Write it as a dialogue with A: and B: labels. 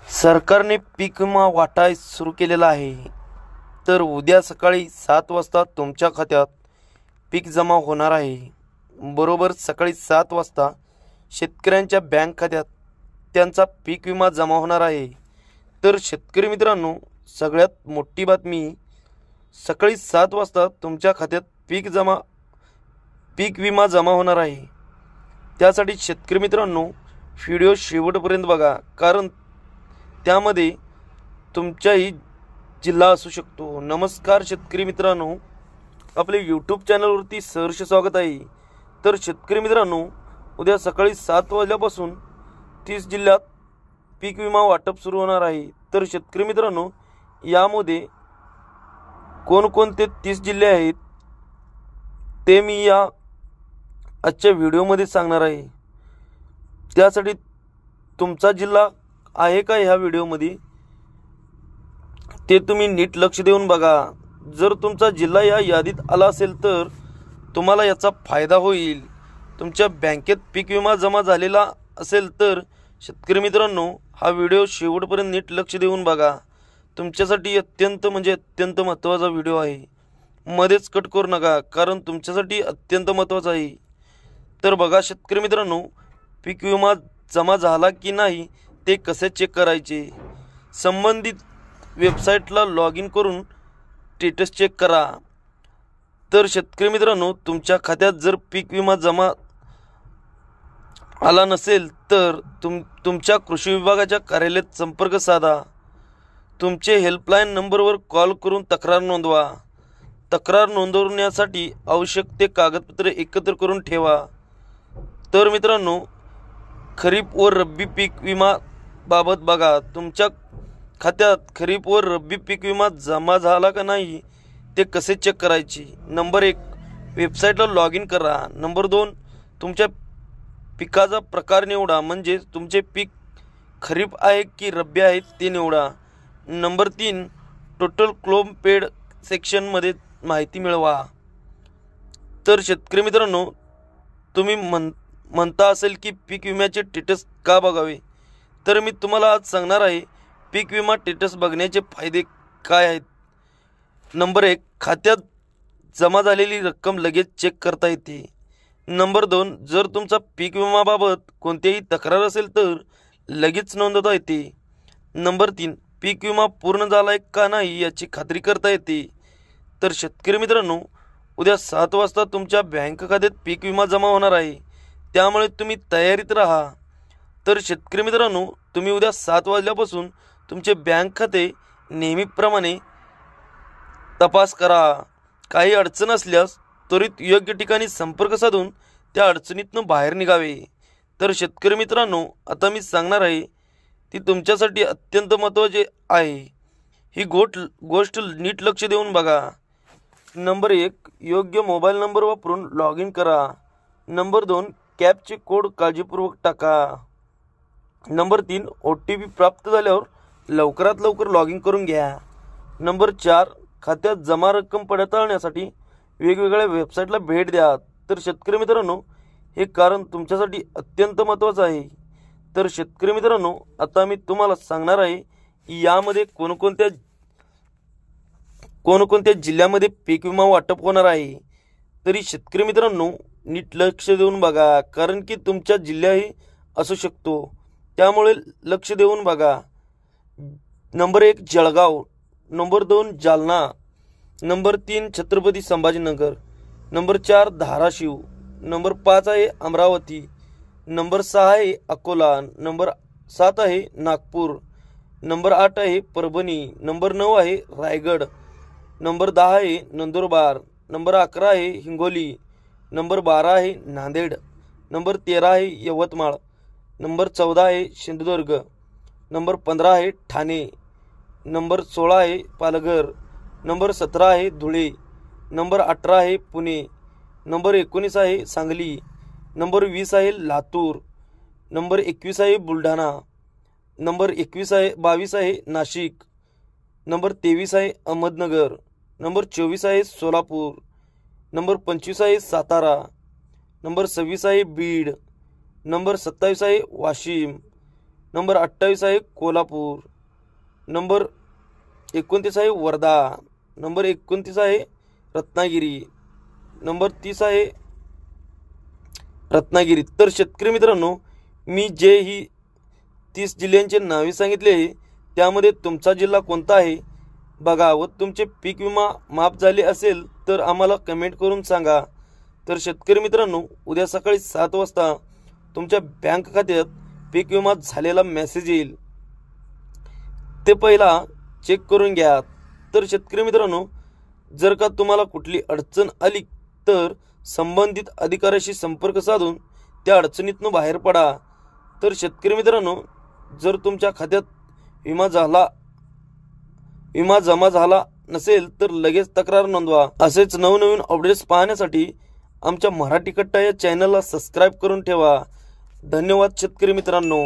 A: सरकारने पीक विमा वाटाय सुरू केलेला आहे। तर उद्या सकाळी 7 वाजता तुमच्या खात्यात पीक जमा होणार आहे। बरोबर सकाळी 7 वाजता शेतकऱ्यांच्या बँक खात्यात त्यांचा पीक विमा जमा होणार आहे। तर शेतकरी मित्रांनो, सगळ्यात मोठी बातमी, सकाळी 7 वाजता तुमच्या खात्यात पीक विमा जमा होणार आहे। त्यासाठी शेतकरी मित्रांनो, व्हिडिओ शेवटपर्यंत बघा, कारण त्यामध्ये तुमचाही जिल्हा असू शकतो। नमस्कार शेतकरी मित्रांनो, आपले यूट्यूब चॅनलवरती सहर्ष स्वागत आहे। तर शेतकरी मित्रांनो, उद्या सकाळी 7 वाजल्यापासून 30 जिल्ह्यात पीक विमा वाटप सुरू होणार आहे। तर शेतकरी मित्रांनो, यामध्ये कोणकोणते 30 जिल्हे आहेत ते मी या आजच्या व्हिडिओमध्ये सांगणार आहे। त्यासाठी तुमचा जिल्हा आहे का ह्या व्हिडिओमध्ये ते तुम्ही नीट लक्ष देऊन बघा। जर तुमचा जिल्हा या यादीत आला असेल तर तुम्हाला याचा फायदा होईल। तुमच्या बँकेत पीक विमा जमा झालेला असेल तर शेतकरी मित्रांनो, हा व्हिडिओ शेवटपर्यंत नीट लक्ष देऊन बघा। तुमच्यासाठी अत्यंत महत्त्वाचा व्हिडिओ आहे। मध्येच कट करू नका, कारण तुमच्यासाठी अत्यंत महत्त्वाचा आहे। तर बघा शेतकरी मित्रांनो, पीक विमा जमा झाला की नाही ते कसे चेक करायचे। संबंधित वेबसाईटला लॉग इन करून स्टेटस चेक करा। तर शेतकरी मित्रांनो, तुमच्या खात्यात जर पीक विमा जमा आला नसेल तर तुमच्या कृषी विभागाच्या कार्यालयात संपर्क साधा। तुमचे हेल्पलाईन नंबरवर कॉल करून तक्रार नोंदवा। तक्रार नोंदवण्यासाठी आवश्यक ते कागदपत्रे एकत्र करून ठेवा। तर मित्रांनो, खरीप व रब्बी पीक विमा बाबत बघा, तुमच्या खात्यात खरीप व रब्बी पीक विमा जमा झाला का नाही ते कसे चेक करायचे। नंबर 1, वेबसाईटला लॉग इन करा। नंबर 2, तुमच्या पिकाचा प्रकार निवडा, म्हणजे तुमचे पीक खरीप आहे की रब्बी आहे ते निवडा। नंबर 3, टोटल क्लेम पेड सेक्शनमध्ये माहिती मिळवा। तर शेतकरी मित्रांनो, तुम्ही म्हणता असेल की पीक विम्याचे स्टेटस का बघावे, तर मी तुम्हाला आज सांगणार आहे पीक विमा स्टेटस बघण्याचे फायदे काय आहेत। नंबर 1, खात्यात जमा झालेली रक्कम लगेच चेक करता येते। नंबर 2, जर तुमचा पीक विमाबाबत कोणतीही तक्रार असेल तर लगेच नोंदवता येते। नंबर 3, पीक विमा पूर्ण झाला आहे का नाही याची खात्री करता येते। तर शेतकरी मित्रांनो, उद्या 7 वाजता तुमच्या बँक खात्यात पीक विमा जमा होणार आहे, त्यामुळे तुम्ही तयारीत राहा। तर शेतकरी मित्रांनो, तुम्ही उद्या 7 वाजल्यापासून तुमचे बँक खाते नेहमीप्रमाणे तपास करा। काही अडचण असल्यास त्वरित योग्य ठिकाणी संपर्क साधून त्या अडचणीतून बाहेर निघावे। तर शेतकरी मित्रांनो, आता मी सांगणार आहे ती तुमच्यासाठी अत्यंत महत्त्वाची आहे। ही गोष्ट नीट लक्ष देऊन बघा। नंबर 1, योग्य मोबाईल नंबर वापरून लॉग इन करा। नंबर 2, कॅपचे कोड काळजीपूर्वक टाका। नंबर 3, OTP प्राप्त झाल्यावर लवकरात लवकर लॉग इन करून घ्या। नंबर 4, खात्यात जमा रक्कम पडताळण्यासाठी वेगवेगळ्या वेबसाईटला भेट द्या। तर शेतकरी मित्रांनो, हे कारण तुमच्यासाठी अत्यंत महत्त्वाचं आहे। तर शेतकरी मित्रांनो, आता मी तुम्हाला सांगणार आहे यामध्ये कोणकोणत्या जिल्ह्यामध्ये पीक विमा वाटप होणार आहे। तरी शेतकरी मित्रांनो, नीट लक्ष देऊन बघा, कारण की तुमच्या जिल्हाही असू शकतो, त्यामुळे लक्ष देऊन बघा। Number 1, Jalgaon. Number 2, Jalna. Number 3, Chhatrapati Sambhajinagar. Number 4, Dharashiv. Number 5 आहे अमरावती। नंबर 6 आहे अकोला। नंबर 7 आहे नागपूर। नंबर 8 आहे परभणी। नंबर 9 आहे रायगड। नंबर 10 आहे नंदुरबार। नंबर 11 आहे हिंगोली। नंबर 12 आहे नांदेड। नंबर 13 आहे यवतमाळ। नंबर 14 आहे सिंधुदुर्ग। नंबर 15 आहे ठाणे। नंबर 16 आहे पालघर। नंबर 17 आहे धुळे। नंबर 18 आहे पुणे। नंबर 19 आहे सांगली। नंबर 20 आहे लातूर। नंबर 21 आहे बुलढाणा। नंबर 22 आहे नाशिक। नंबर 23 आहे अहमदनगर। नंबर 24 आहे सोलापूर। नंबर 25 आहे सातारा। नंबर 26 आहे बीड। नंबर 27 आहे वाशिम। नंबर 28 आहे कोल्हापूर, नंबर 29 आहे वर्धा, नंबर 29 आहे रत्नागिरी, नंबर 30 आहे रत्नागिरी। तर शेतकरी मित्रांनो, मी जे ही 30 जिल्ह्यांचे नावे सांगितले आहे त्यामध्ये तुमचा जिल्हा कोणता आहे बघा व तुमचे पीक विमा माफ झाले असेल तर आम्हाला कमेंट करून सांगा। तर शेतकरी मित्रांनो, उद्या सकाळी 7 वाजता तुमच्या बँक खात्यात पीक विमा झालेला मेसेज येईल, ते पहिला चेक करून घ्या। तर शेतकरी मित्रांनो, जर का तुम्हाला कुठली अडचण आली तर संबंधित अधिकाऱ्याशी संपर्क साधून त्या अडचणीतून बाहेर पडा। तर शेतकरी मित्रांनो, जर तुमच्या खात्यात विमा जमा झाला नसेल तर लगेच तक्रार नोंदवा। असेच नवनवीन अपडेट्स पाहण्यासाठी आमच्या मराठी कट्टा या चॅनलला सबस्क्राईब करून ठेवा। धन्यवाद शेतकरी मित्रांनो।